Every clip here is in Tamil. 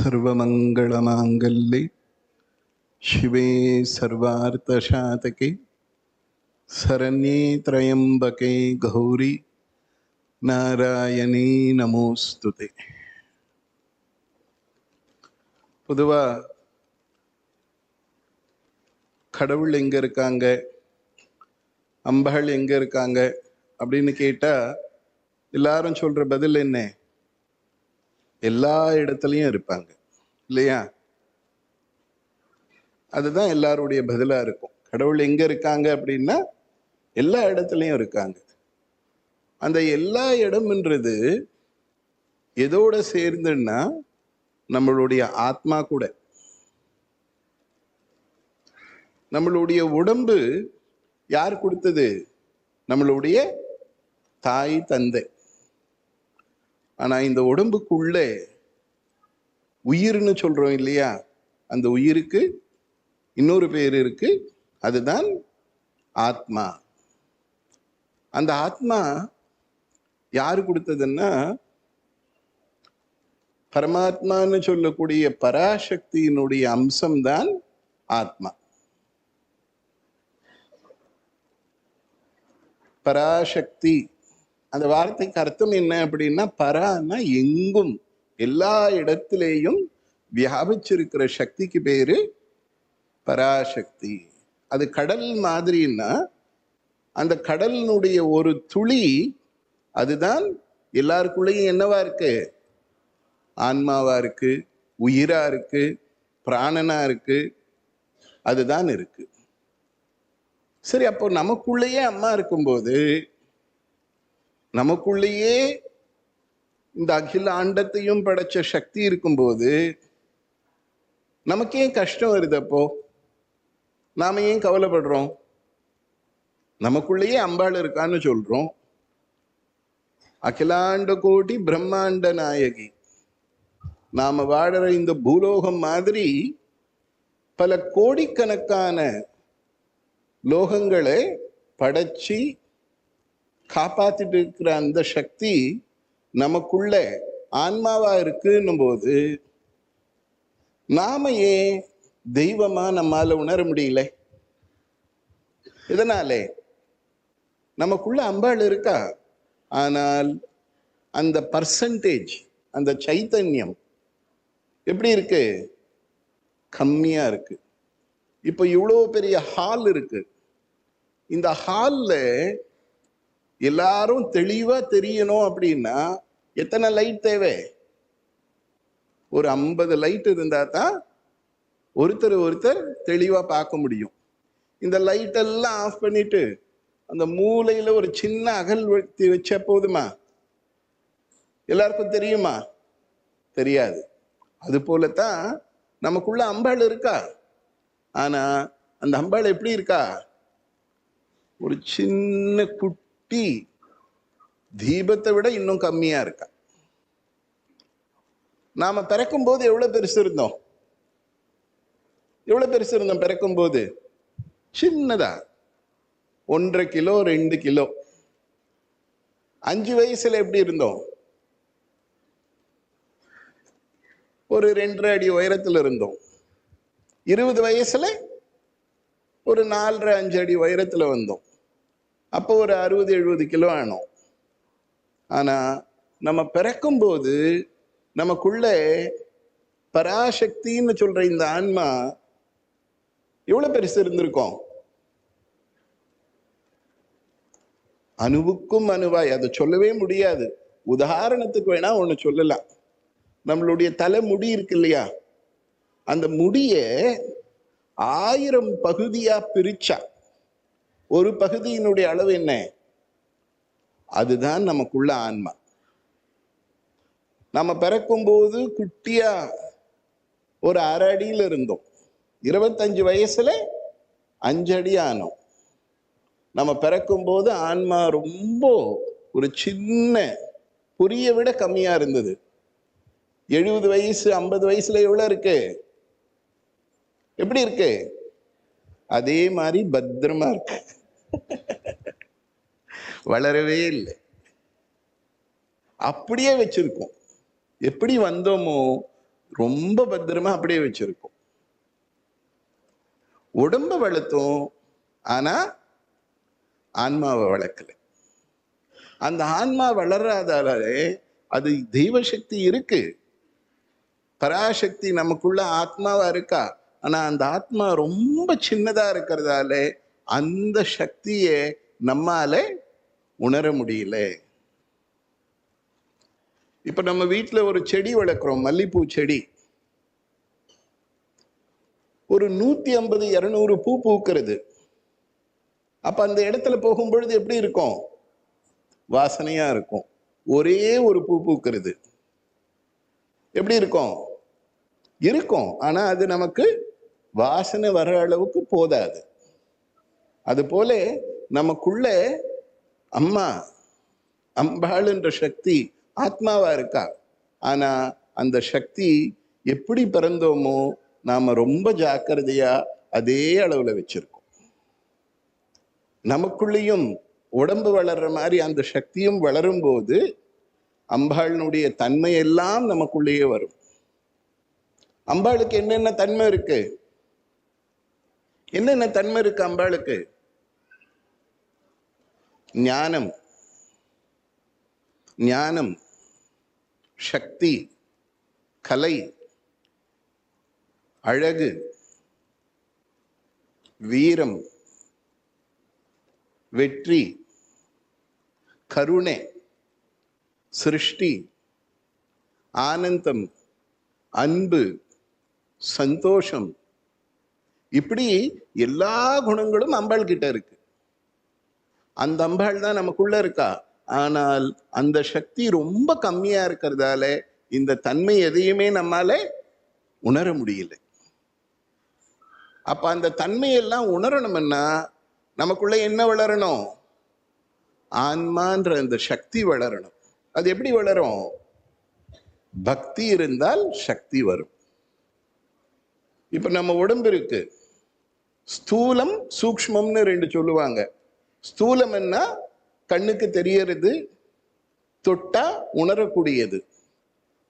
सर्वमंगलमांगल्ये शिवे सर्वार्थसाधके शरण्ये त्र्यंबके गौरी नारायणी நமோஸ்துதே. பொதுவா கடவுள் எங்க இருக்காங்க, அம்பாள் எங்க இருக்காங்க அப்படின்னு கேட்டா எல்லாரும் சொல்ற பதில் என்ன? எல்லா இடத்துலையும் இருப்பாங்க இல்லையா? அதுதான் எல்லாருடைய பதிலா இருக்கும். கடவுள் எங்க இருக்காங்க அப்படின்னா எல்லா இடத்துலையும் இருக்காங்க. அந்த எல்லா இடம்ன்றது எதோட சேர்ந்துன்னா நம்மளுடைய ஆத்மா கூட. நம்மளுடைய உடம்பு யார் கொடுத்தது? நம்மளுடைய தாய் தந்தை. ஆனா இந்த உடம்புக்குள்ளே உயிர்னு சொல்றோம் இல்லையா? அந்த உயிருக்கு இன்னொரு பேர் இருக்கு, அதுதான் ஆத்மா. அந்த ஆத்மா யாரு கொடுத்ததுன்னா பரமாத்மான்னு சொல்லக்கூடிய பராசக்தியினுடைய அம்சம்தான் ஆத்மா. பராசக்தி அந்த வார்த்தைக்கு அர்த்தம் என்ன அப்படின்னா, பரான்னா எங்கும் எல்லா இடத்திலேயும் வியாபிச்சிருக்கிற சக்திக்கு பேரு பராசக்தி. அது கடல் மாதிரின்னா அந்த கடலினுடைய ஒரு துளி அதுதான் எல்லாருக்குள்ளேயும் என்னவா இருக்கு? ஆன்மாவா இருக்கு, உயிரா இருக்கு, பிராணனா இருக்கு, அதுதான் இருக்கு. சரி, அப்போ நமக்குள்ளேயே அம்மா இருக்கும்போது, நமக்குள்ளேயே இந்த அகில ஆண்டத்தையும் படைச்ச சக்தி இருக்கும்போது நமக்கு ஏன் கஷ்டம் வருது? அப்போ நாம ஏன் கவலைப்படுறோம்? நமக்குள்ளேயே அம்பாள் இருக்கான்னு சொல்றோம். அகிலாண்ட கோடி பிரம்மாண்ட நாயகி. நாம வாழற இந்த பூலோகம் மாதிரி பல கோடிக்கணக்கான லோகங்களை படைச்சி காப்பாத்திட்டு இருக்கிற அந்த சக்தி நமக்குள்ள ஆன்மாவா இருக்குன்னும் போது நாம ஏன் தெய்வமா நம்மால உணர முடியல? இதனாலே நமக்குள்ள அம்பாள் இருக்கா, ஆனால் அந்த பர்சன்டேஜ், அந்த சைத்தன்யம் எப்படி இருக்கு? கம்மியா இருக்கு. இப்ப இவ்வளோ பெரிய ஹால் இருக்கு. இந்த ஹால்ல எல்லாரும் தெளிவா தெரியணும் அப்படின்னா எத்தனை லைட் தேவை? ஒரு 50 லைட் இருந்தா தான் ஒருத்தர் தெளிவா பார்க்க முடியும். இந்த லைட் எல்லாம் ஆஃப் பண்ணிட்டு அந்த மூலையில ஒரு சின்ன அகல் வச்ச போதுமா? எல்லாருக்கும் தெரியுமா? தெரியாது. அது போலத்தான் நமக்குள்ள அம்பாள் இருக்கா. ஆனா அந்த அம்பாள் எப்படி இருக்கா? ஒரு சின்ன குட்டி தீபத்தை விட இன்னும் கம்மியா இருக்கா. நாம பிறக்கும் போது எவ்வளவு பெருசு இருந்தோம்? எவ்வளவு பெருசு இருந்தோம் பிறக்கும் போது? சின்னதா 1.5 கிலோ 2 கிலோ. 5 வயசுல எப்படி இருந்தோம்? ஒரு 2.5 அடி உயரத்துல இருந்தோம். 20 வயசுல ஒரு 4.5 5 அடி உயரத்துல வந்தோம். அப்போ ஒரு 60-70 கிலோ ஆனோம். ஆனா நம்ம பிறக்கும் போது நமக்குள்ள பராசக்தின்னு சொல்ற இந்த ஆன்மா எவ்வளவு பெருசு இருந்திருக்கோம்? அணுவுக்கும் அணுவாய். அதை சொல்லவே முடியாது. உதாரணத்துக்கு வேணா ஒண்ணு சொல்லலாம். நம்மளுடைய தலை முடி இருக்கு இல்லையா? அந்த முடிய 1000 பகுதியா பிரிச்சா ஒரு பகுதியினுடைய அளவு என்ன? அதுதான் நமக்குள்ள ஆன்மா. நம்ம பிறக்கும் போது குட்டியா ஒரு 1/2 அடியில இருந்தோம். 25 வயசுல 5 அடி ஆனோம். நம்ம பிறக்கும் போது ஆன்மா ரொம்ப ஒரு சின்ன பொரிய விட கம்மியா இருந்தது. 70 வயசு 50 வயசுல எவ்வளவு இருக்கு? எப்படி இருக்கு? அதே மாதிரி பத்திரமா இருக்கு. வளரவே இல்லை. அப்படியே வச்சிருக்கோம். எப்படி வந்தோமோ ரொம்ப பத்திரமா அப்படியே வச்சிருக்கோம். உடம்ப வளர்த்தோம், ஆனா ஆன்மாவை வளர்க்கல. அந்த ஆன்மா வளராதாலே அது தெய்வ சக்தி இருக்கு, பராசக்தி நமக்குள்ள ஆத்மாவா இருக்கா. ஆனா அந்த ஆத்மா ரொம்ப சின்னதா இருக்கிறதால அந்த சக்தியை நம்மால உணர முடியல. இப்ப நம்ம வீட்டுல ஒரு செடி வளர்க்கிறோம், மல்லிப்பூ செடி. ஒரு 150 200 பூ பூக்கிறது. அப்ப அந்த இடத்துல போகும்பொழுது எப்படி இருக்கும்? வாசனையா இருக்கும். ஒரே ஒரு பூ பூக்கிறது, எப்படி இருக்கும்? இருக்கும், ஆனா அது நமக்கு வாசனை வர அளவுக்கு போதாது. அது போல நமக்குள்ள அம்மா அம்பாள் என்ற சக்தி ஆத்மாவா இருக்கா. ஆனா அந்த சக்தி எப்படி பிறந்தோமோ நாம ரொம்ப ஜாக்கிரதையா அதே அளவுல வச்சிருக்கோம். நமக்குள்ளேயும் உடம்பு வளர்ற மாதிரி அந்த சக்தியும் வளரும் போது அம்பாளுடைய தன்மை எல்லாம் நமக்குள்ளேயே வரும். அம்பாளுக்கு என்னென்ன தன்மை இருக்கு? என்னென்ன தன்மை இருக்கு அம்பாளுக்கு? ஞானம், ஞானம், சக்தி, கலை, அழகு, வீரம், வெற்றி, கருணை, சிருஷ்டி, ஆனந்தம், அன்பு, சந்தோஷம், இப்படி எல்லா குணங்களும் அம்பாள் கிட்ட இருக்கு. அந்த அம்பாள் தான் நமக்குள்ள இருக்கா. ஆனால் அந்த சக்தி ரொம்ப கம்மியா இருக்கிறதால இந்த தன்மை எதையுமே நம்மால உணர முடியல. அப்ப அந்த தன்மையெல்லாம் உணரணும்னா நமக்குள்ள என்ன வளரணும்? ஆன்மான்ற அந்த சக்தி வளரணும். அது எப்படி வளரும்? பக்தி இருந்தால் சக்தி வரும். இப்ப நம்ம உடம்பு இருக்கு, ஸ்தூலம் சூக்ஷ்மம்னு ரெண்டு சொல்லுவாங்க. ஸ்தூலம் என்ன? கண்ணுக்கு தெரியறது, தொட்டா உணரக்கூடியது.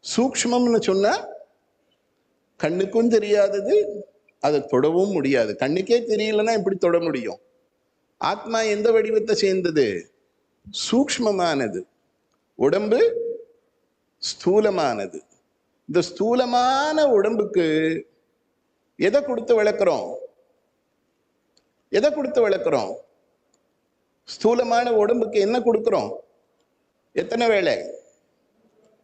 சூக்ஷ்மம்னு சொன்னா கண்ணுக்கும் தெரியாதது, அதை தொடவும் முடியாது. கண்ணுக்கே தெரியலன்னா எப்படி தொட முடியும்? ஆத்மா எந்த வடிவத்தை சேர்ந்தது? சூக்ஷ்மமானது. உடம்பு ஸ்தூலமானது. இந்த ஸ்தூலமான உடம்புக்கு எதை கொடுத்து வளர்க்கிறோம்? எதை கொடுத்து வளர்க்கிறோம்? ஸ்தூலமான உடம்புக்கு என்ன கொடுக்கிறோம்? எத்தனை வேலை?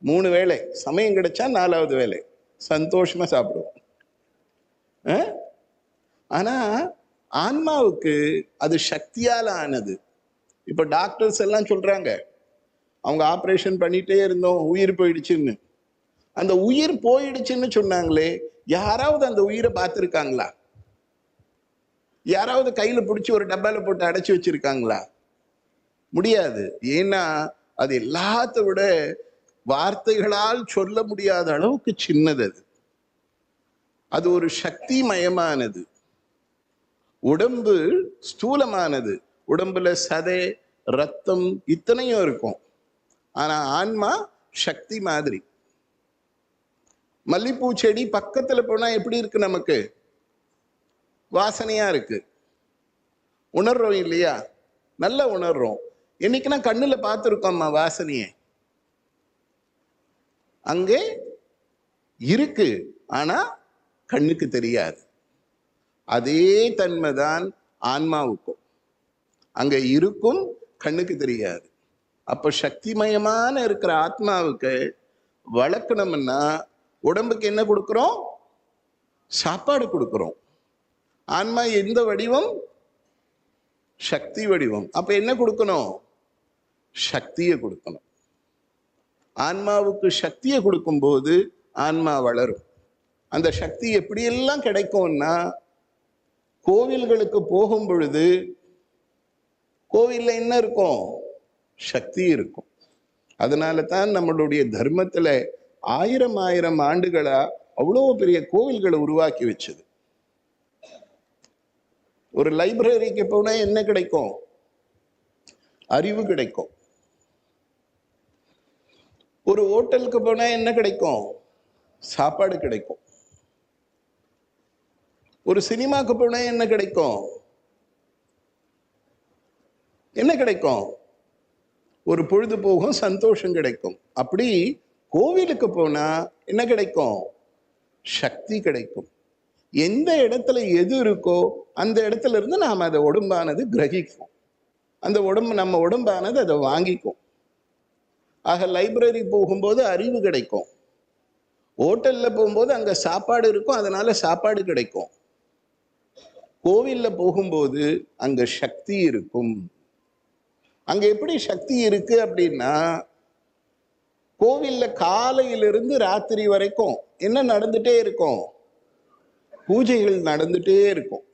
3 வேலை. சமயம் கிடைச்சா 4வது வேலை சந்தோஷமா சாப்பிடுவோம். ஆனா ஆன்மாவுக்கு அது சக்தியால ஆனது. இப்ப டாக்டர்ஸ் எல்லாம் சொல்றாங்க, அவங்க ஆபரேஷன் பண்ணிட்டே இருந்தோம், உயிர் போயிடுச்சுன்னு. அந்த உயிர் போயிடுச்சுன்னு சொன்னாங்களே, யாராவது அந்த உயிரை பார்த்திருக்காங்களா? யாராவது கையில பிடிச்சி ஒரு டப்பால போட்டு அடைச்சி வச்சிருக்காங்களா? முடியாது. ஏன்னா அது எல்லாத்த விட வார்த்தைகளால் சொல்ல முடியாத அளவுக்கு சின்னது. அது ஒரு சக்தி மயமானது. உடம்பு ஸ்தூலமானது. உடம்புல சதை, ரத்தம் இத்தனையும் இருக்கும். ஆனா ஆன்மா சக்தி மாதிரி. மல்லிப்பூ செடி பக்கத்துல போனா எப்படி இருக்கு? நமக்கு வாசனையா இருக்கு, உணர்றோம் இல்லையா? நல்லா உணர்றோம். என்னைக்குன்னா கண்ணுல பார்த்துருக்கோம்மா வாசனையை. அங்கே இருக்கு, ஆனா கண்ணுக்கு தெரியாது. அதே தன்மைதான் ஆன்மாவுக்கும். அங்க இருக்கும், கண்ணுக்கு தெரியாது. அப்ப சக்திமயமான இருக்கிற ஆத்மாவுக்கு வளர்க்கணும்னா உடம்புக்கு என்ன கொடுக்கிறோம்? சாப்பாடு கொடுக்கிறோம். ஆன்மா எந்த வடிவம்? சக்தி வடிவம். அப்ப என்ன கொடுக்கணும்? சக்தியை கொடுக்கணும். ஆன்மாவுக்கு சக்தியை கொடுக்கும் போது ஆன்மா வளரும். அந்த சக்தி எப்படியெல்லாம் கிடைக்கும்னா, கோவில்களுக்கு போகும் பொழுது கோவில்ல என்ன இருக்கும்? சக்தி இருக்கும். அதனால தான் நம்மளுடைய தர்மத்துல 1000 ஆண்டுகளா அவ்வளோ பெரிய கோவில்களை உருவாக்கி வச்சது. ஒரு லைப்ரரிக்கு போனா என்ன கிடைக்கும்? அறிவு கிடைக்கும். ஒரு ஹோட்டலுக்கு போனா என்ன கிடைக்கும்? சாப்பாடு கிடைக்கும். ஒரு சினிமாக்கு போனா என்ன கிடைக்கும்? என்ன கிடைக்கும்? ஒரு பொழுது போகும், சந்தோஷம் கிடைக்கும். அப்படி கோவிலுக்கு போனா என்ன கிடைக்கும்? சக்தி கிடைக்கும். எந்த இடத்துல எது இருக்கோ அந்த இடத்துல இருந்து நாம் அதை உடம்பானது கிரகிக்கும். அந்த உடம்பு நம்ம உடம்பானது அதை வாங்கிக்கும். ஆக லைப்ரரி போகும்போது அறிவு கிடைக்கும். ஹோட்டல்ல போகும்போது அங்க சாப்பாடு இருக்கும், அதனால சாப்பாடு கிடைக்கும். கோவில்ல போகும்போது அங்க சக்தி இருக்கும். அங்க எப்படி சக்தி இருக்கு அப்படின்னா, கோவில்ல காலையிலிருந்து ராத்திரி வரைக்கும் என்ன நடந்துட்டே இருக்கும்? பூஜைகள் நடந்துட்டே இருக்கும்.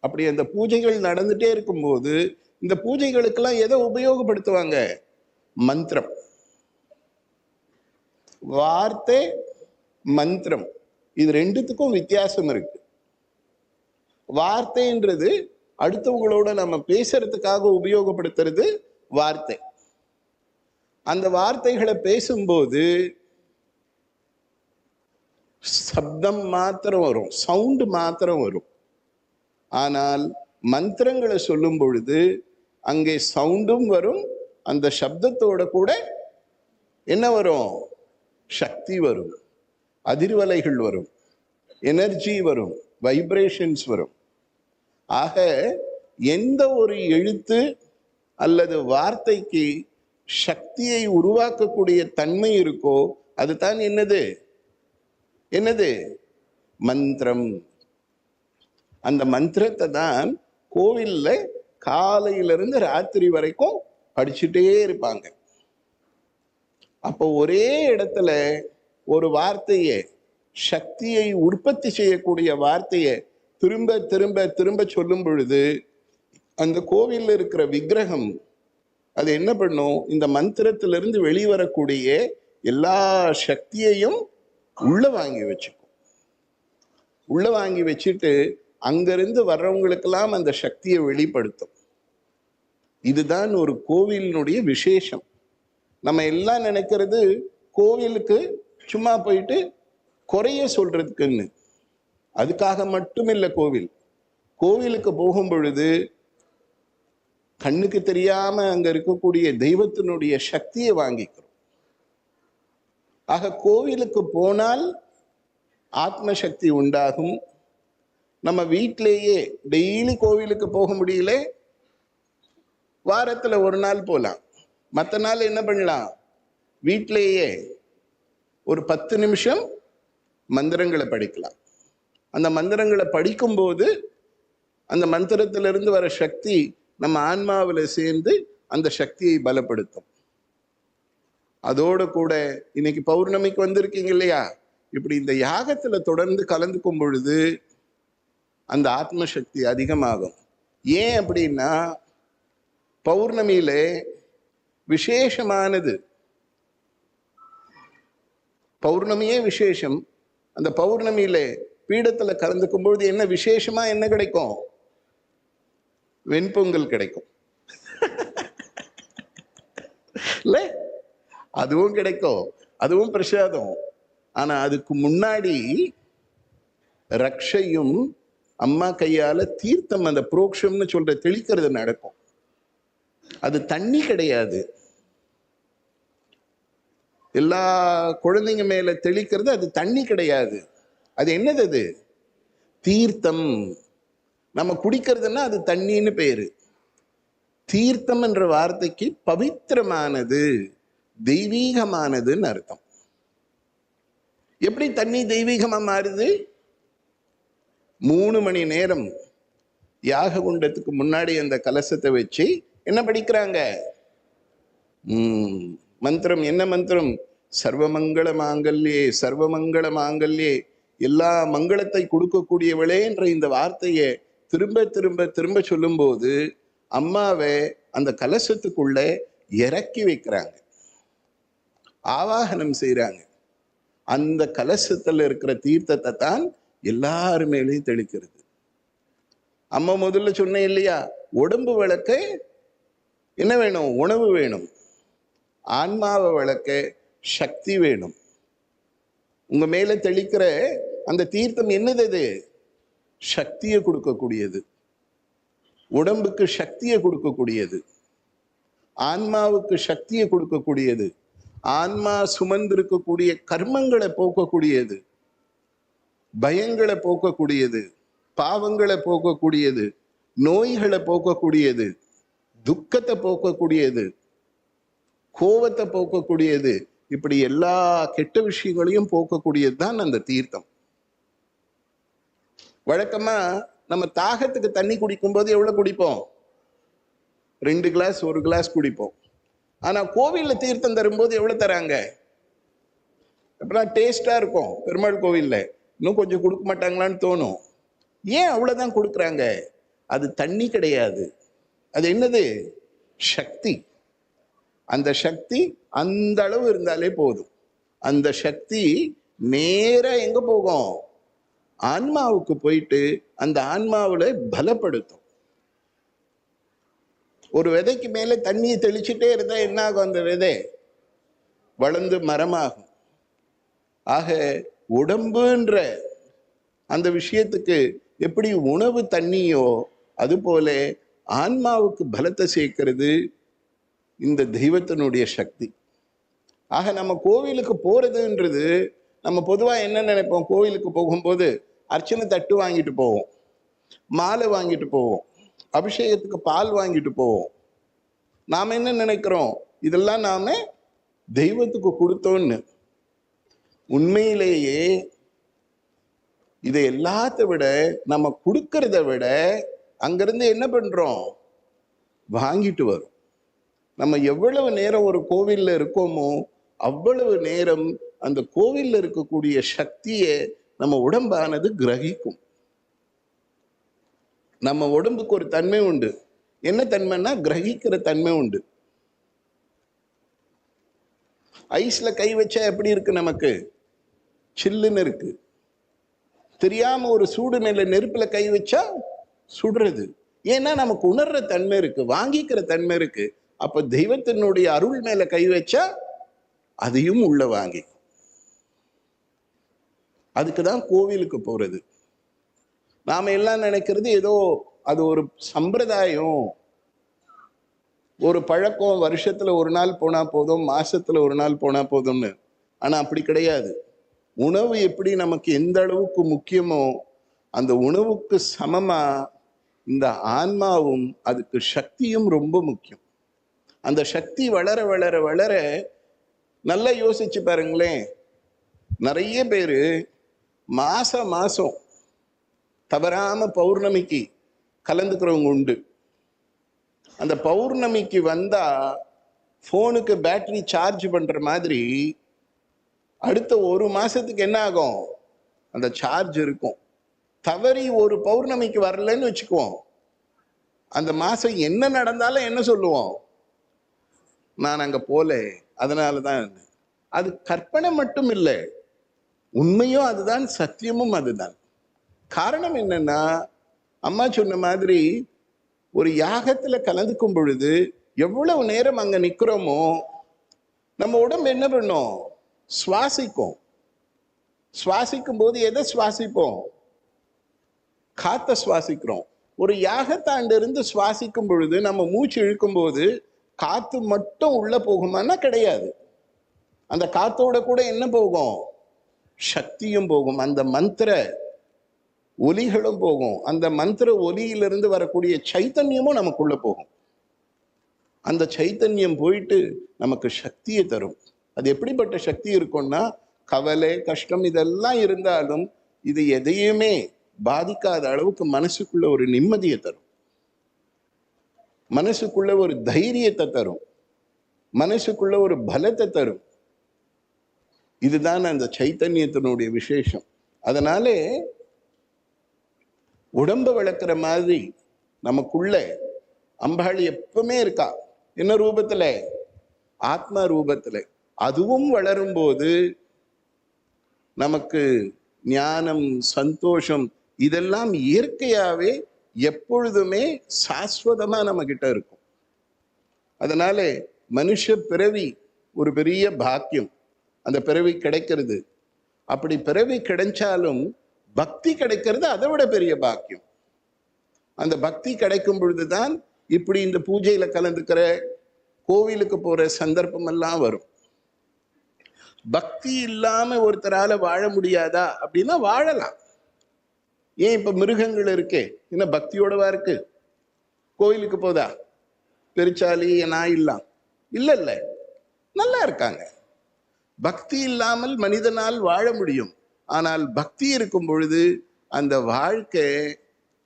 அப்படி அந்த பூஜைகள் நடந்துட்டே இருக்கும்போது இந்த பூஜைகளுக்கெல்லாம் எதை உபயோகப்படுத்துவாங்க? மந்திரம். வார்த்தை, மந்திரம், இது ரெண்டுத்துக்கும் வித்தியாசம் இருக்கு. வார்த்தைன்றது அடுத்தவங்களோட நம்ம பேசுறதுக்காக உபயோகப்படுத்துறது வார்த்தை. அந்த வார்த்தைகளை பேசும்போது சப்தம் மாத்திரம் வரும், சவுண்டு மாத்திரம் வரும். ஆனால் மந்திரங்களை சொல்லும் பொழுது அங்கே சவுண்டும் வரும், அந்த சப்தத்தோட கூட என்ன வரும்? சக்தி வரும், அதிர்வலைகள் வரும், எனர்ஜி வரும், வைப்ரேஷன்ஸ் வரும். ஆக எந்த ஒரு எழுத்து அல்லது வார்த்தைக்கு சக்தியை உருவாக்கக்கூடிய தன்மை இருக்கோ அதுதான் என்னது? என்னது? மந்திரம். அந்த மந்திரத்தை தான் கோவில்ல காலையிலிருந்து ராத்திரி வரைக்கும் படிச்சுட்டே இருப்பாங்க. அப்போ ஒரே இடத்துல ஒரு வார்த்தையை, சக்தியை உற்பத்தி செய்யக்கூடிய வார்த்தையை திரும்ப திரும்ப திரும்ப சொல்லும் பொழுது அந்த கோவில்ல இருக்கிற விக்கிரகம் அது என்ன பண்ணும்? இந்த மந்திரத்திலிருந்து வெளிவரக்கூடிய எல்லா சக்தியையும் உள்ள வாங்கி வச்சுக்கும். உள்ள வாங்கி வச்சுட்டு அங்கிருந்து வர்றவங்களுக்கெல்லாம் அந்த சக்தியை வெளிப்படுத்தும். இதுதான் ஒரு கோவிலினுடைய விசேஷம். நம்ம எல்லாம் நினைக்கிறது கோவிலுக்கு சும்மா போயிட்டு குறைய சொல்றதுக்குன்னு. அதுக்காக மட்டும் இல்லை கோவில். கோவிலுக்கு போகும் பொழுது கண்ணுக்கு தெரியாம அங்க இருக்கக்கூடிய தெய்வத்தினுடைய சக்தியை வாங்கிக்கிறோம். ஆக கோவிலுக்கு போனால் ஆத்ம சக்தி உண்டாகும். நம்ம வீட்டிலேயே டெய்லி கோவிலுக்கு போக முடியல, வாரத்துல ஒரு நாள் போகலாம். மற்ற நாள் என்ன பண்ணலாம்? வீட்டிலேயே ஒரு 10 நிமிஷம் மந்திரங்களை படிக்கலாம். அந்த மந்திரங்களை படிக்கும்போது அந்த மந்திரத்திலிருந்து வர சக்தி நம்ம ஆன்மாவில் சேர்ந்து அந்த சக்தியை பலப்படுத்தும். அதோடு கூட இன்னைக்கு பௌர்ணமிக்கு வந்திருக்கீங்க இல்லையா? இப்படி இந்த யாகத்துல தொடர்ந்து கலந்துக்கும் பொழுது அந்த ஆத்ம சக்தி அதிகமாகும். ஏன் அப்படின்னா பௌர்ணமியில விசேஷமானது. பௌர்ணமியே விசேஷம். அந்த பௌர்ணமியில பீடத்துல கலந்துக்கும் பொழுது என்ன விசேஷமா என்ன கிடைக்கும்? வெண்பொங்கல் கிடைக்கும். இல்ல, அதுவும் கிடைக்கும், அதுவும் பிரசாதம். ஆனா அதுக்கு முன்னாடி ரக்ஷையும் அம்மா கையால தீர்த்தம், அந்த புரோக்ஷம்னு சொல்ற தெளிக்கிறது நடக்கும். அது தண்ணி கிடையாது. எல்லா குழந்தைங்க மேல தெளிக்கிறது அது தண்ணி கிடையாது. அது என்னது? அது தீர்த்தம். நம்ம குடிக்கிறதுன்னா அது தண்ணின்னு பேரு. தீர்த்தம் என்ற வார்த்தைக்கு பவித்திரமானது, தெய்வீகமானதுன்னு அர்த்தம். எப்படி தண்ணி தெய்வீகமா மாறுது? 3 மணி நேரம் யாக குண்டத்துக்கு முன்னாடி அந்த கலசத்தை வச்சு என்ன படிக்கிறாங்க? மந்திரம். என்ன மந்திரம்? சர்வமங்கள மாங்கல்யே, சர்வமங்கள மாங்கல்யே, எல்லா மங்களத்தை கொடுக்கக்கூடியவளே என்ற இந்த வார்த்தையை திரும்ப திரும்ப திரும்ப சொல்லும் போது அம்மாவை அந்த கலசத்துக்குள்ள இறக்கி வைக்கிறாங்க, ஆவாகனம் செய்யறாங்க. அந்த கலசத்துல இருக்கிற தீர்த்தத்தை தான் எல்லாருமேலையும் தெளிக்கிறது. அம்மா முதல்ல சொன்னேன் இல்லையா, உடம்பு விளக்க என்ன வேணும்? உணவு வேணும். ஆன்மாவை விளக்க சக்தி வேணும். உங்க மேல தெளிக்கிற அந்த தீர்த்தம் என்னது? அது சக்தியை கொடுக்கக்கூடியது, உடம்புக்கு சக்தியை கொடுக்கக்கூடியது, ஆன்மாவுக்கு சக்தியை கொடுக்கக்கூடியது, ஆன்மா சுமந்திருக்கக்கூடிய கர்மங்களை போக்கக்கூடியது, பயங்களை போக்கக்கூடியது, பாவங்களை போக்கக்கூடியது, நோய்களை போக்கக்கூடியது, துக்கத்தை போக்கக்கூடியது, கோபத்தை போக்கக்கூடியது, இப்படி எல்லா கெட்ட விஷயங்களையும் போக்கக்கூடியது தான் அந்த தீர்த்தம். வழக்கமா நம்ம தாகத்துக்கு தண்ணி குடிக்கும் போது எவ்வளவு குடிப்போம்? 2 கிளாஸ் 1 கிளாஸ் குடிப்போம். ஆனா கோவில்ல தீர்த்தம் தரும்போது எவ்வளவு தராங்க? அப்படின்னா டேஸ்டா இருக்கும். பெருமாள் கோவில்ல இன்னும் கொஞ்சம் கொடுக்க மாட்டாங்களான்னு தோணும். ஏன் அவ்வளவுதான் கொடுக்குறாங்க? அது தண்ணி கிடையாது, அது என்னது? சக்தி. அந்த சக்தி அந்த அளவு இருந்தாலே போதும். அந்த சக்தி நேரா எங்க போகும்? ஆன்மாவுக்கு போயிட்டு அந்த ஆன்மாவுல பலப்படுத்தும். ஒரு விதைக்கு மேல தண்ணியை தெளிச்சுட்டே இருந்தா என்ன ஆகும்? அந்த விதை வளர்ந்து மரமாகும். ஆக உடம்புன்ற அந்த விஷயத்துக்கு எப்படி உணவு தண்ணியோ அது போல ஆன்மாவுக்கு பலத்தை சேர்க்கிறது இந்த தெய்வத்தினுடைய சக்தி. ஆக நம்ம கோவிலுக்கு போறதுன்றது, நம்ம பொதுவா என்ன நினைப்போம்? கோவிலுக்கு போகும்போது அர்ச்சனை தட்டு வாங்கிட்டு போவோம், மாலை வாங்கிட்டு போவோம், அபிஷேகத்துக்கு பால் வாங்கிட்டு போவோம். நாம என்ன நினைக்கிறோம்? இதெல்லாம் நாம தெய்வத்துக்கு கொடுத்தோன்னு. உண்மையிலேயே இதை எல்லாத்த விட நம்ம கொடுக்கறத விட அங்கிருந்து என்ன பண்றோம்? வாங்கிட்டு வரும். நம்ம எவ்வளவு நேரம் ஒரு கோவில்ல இருக்கோமோ அவ்வளவு நேரம் அந்த கோவில்ல இருக்கக்கூடிய சக்தியை நம்ம உடம்பானது கிரகிக்கும். நம்ம உடம்புக்கு ஒரு தன்மை உண்டு. என்ன தன்மைன்னா கிரகிக்கிற தன்மை உண்டு. ஐஸ்ல கை வச்சா எப்படி இருக்கு? நமக்கு சில்லுன்னு இருக்கு. தெரியாம ஒரு சூடு மேல நெருப்புல கை வச்சா சுடுறது. ஏன்னா நமக்கு உணர்ற தன்மை இருக்கு, வாங்கிக்கிற தன்மை இருக்கு. அப்ப தெய்வத்தினுடைய அருள் மேல கை வச்சா அதையும் உள்ள வாங்கி. அதுக்குதான் கோவிலுக்கு போறது. நாம எல்லாம் நினைக்கிறது ஏதோ அது ஒரு சம்பிரதாயம், ஒரு பழக்கம், வருஷத்துல ஒரு நாள் போனா போதும், மாசத்துல ஒரு நாள் போனா போதும்னு. ஆனா அப்படி கிடையாது. உணவு எப்படி நமக்கு எந்த அளவுக்கு முக்கியமோ அந்த உணவுக்கு சமமா இந்த ஆன்மாவும் அதுக்கு சக்தியும் ரொம்ப முக்கியம். அந்த சக்தி வளர வளர வளர, நல்லா யோசிச்சு பாருங்களேன், நிறைய பேரு மாசம் மாசம் தவறாம பௌர்ணமிக்கு கலந்துக்கிறவங்க உண்டு. அந்த பௌர்ணமிக்கு வந்தா போனுக்கு பேட்டரி சார்ஜ் பண்ற மாதிரி அடுத்த 1 மாசத்துக்கு என்ன ஆகும்? அந்த சார்ஜ் இருக்கும். தவறி ஒரு பௌர்ணமிக்கு வரலன்னு வச்சுக்குவோம், அந்த மாசம் என்ன நடந்தாலும் என்ன சொல்லுவோம்? நான் அங்க போல, அதனாலதான். அது கற்பனை மட்டும் இல்லை, உண்மையும் அதுதான், சத்தியமும் அதுதான். காரணம் என்னன்னா, அம்மா சொன்ன மாதிரி ஒரு யாகத்துல கலந்துக்கும் பொழுது எவ்வளவு நேரம் அங்க நிக்கிறோமோ நம்ம உடம்பு என்ன பண்ணும்? சுவாசிக்கும். சுவாசிக்கும் போது எதை சுவாசிப்போம்? காத்த சுவாசிக்கிறோம். ஒரு யாகத்தாண்டு இருந்து சுவாசிக்கும் பொழுது நம்ம மூச்சு இழுக்கும் போது காத்து மட்டும் உள்ள போகுமான்னா கிடையாது. அந்த காத்தோட கூட என்ன போகும்? சக்தியும் போகும், அந்த மந்திர ஒலிகளும் போகும், அந்த மந்திர ஒலியிலிருந்து வரக்கூடிய சைத்தன்யமும் நமக்குள்ள போகும். அந்த சைத்தன்யம் போயிட்டு நமக்கு சக்தியை தரும். அது எப்படிப்பட்ட சக்தி இருக்கும்னா, கவலை கஷ்டம் இதெல்லாம் இருந்தாலும் இது எதையுமே பாதிக்காத அளவுக்கு மனசுக்குள்ள ஒரு நிம்மதியை தரும், மனசுக்குள்ள ஒரு தைரியத்தை தரும், மனசுக்குள்ள ஒரு பலத்தை தரும். இதுதான் அந்த சைத்தன்யத்தினுடைய விசேஷம். அதனாலே உடம்ப வளர்க்கிற மாதிரி நமக்குள்ள அம்பாள் எப்பவுமே இருக்கா. என்ன ரூபத்துல? ஆத்மா ரூபத்துல. அதுவும் வளரும் போது நமக்கு ஞானம், சந்தோஷம் இதெல்லாம் இயற்கையாவே எப்பொழுதுமே சாஸ்வதமா நம்ம கிட்ட இருக்கும். அதனால மனுஷ பிறவி ஒரு பெரிய பாக்கியம். அந்த பிறவி கிடைக்கிறது. அப்படி பிறவி கிடைச்சாலும் பக்தி கிடைக்கிறது அதை விட பெரிய பாக்கியம். அந்த பக்தி கிடைக்கும் பொழுதுதான் இப்படி இந்த பூஜையில கலந்துக்கிற, கோவிலுக்கு போற சந்தர்ப்பம் எல்லாம் வரும். பக்தி இல்லாம ஒருத்தரால வாழ முடியாதா அப்படின்னா வாழலாம். ஏன் இப்ப மிருகங்கள் இருக்கே, என்ன பக்தியோடவா இருக்கு? கோயிலுக்கு போதா? பெருச்சாலி நாய் இல்லாம் இல்ல, நல்லா இருக்காங்க. பக்தி இல்லாமல் மனிதனால் வாழ முடியும். ஆனால் பக்தி இருக்கும் பொழுது அந்த வாழ்க்கை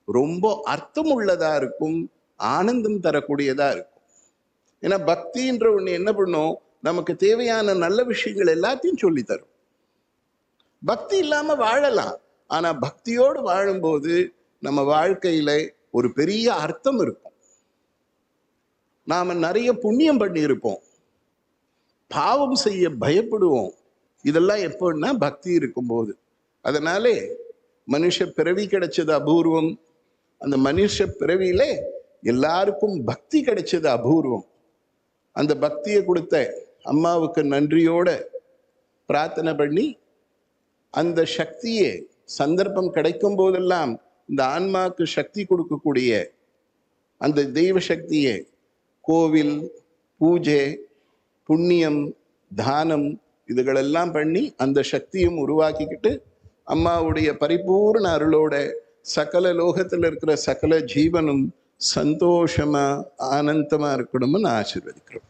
ரொம்ப அர்த்தம் உள்ளதா இருக்கும், ஆனந்தம் தரக்கூடியதா இருக்கும். ஏன்னா பக்தின்ற ஒண்ணு என்ன பண்ணும், நமக்கு தேவையான நல்ல விஷயங்கள் எல்லாத்தையும் சொல்லி தரும். பக்தி இல்லாம வாழலாம், ஆனா பக்தியோடு வாழும்போது நம்ம வாழ்க்கையில ஒரு பெரிய அர்த்தம் இருக்கும். நாம நிறைய புண்ணியம் பண்ணி இருப்போம், பாவம் செய்ய பயப்படுவோம். இதெல்லாம் எப்போன்னா பக்தி இருக்கும்போது. அதனாலே மனுஷ பிறவி கிடைச்சது அபூர்வம். அந்த மனுஷ பிறவியில எல்லாருக்கும் பக்தி கிடைச்சது அபூர்வம். அந்த பக்தியை கொடுத்த அம்மாவுக்கு நன்றியோட பிரார்த்தனை பண்ணி, அந்த சக்தியை சந்தர்ப்பம் கிடைக்கும் போதெல்லாம் இந்த ஆன்மாவுக்கு சக்தி கொடுக்கக்கூடிய அந்த தெய்வ சக்தியை கோவில், பூஜை, புண்ணியம், தானம் இதுகளெல்லாம் பண்ணி அந்த சக்தியும் உருவாக்கிக்கிட்டு அம்மாவுடைய பரிபூர்ண அருளோட சகல லோகத்தில் இருக்கிற சகல ஜீவனும் சந்தோஷமா ஆனந்தமா இருக்கணும்னு நான் ஆசீர்வதிக்கிறோம்.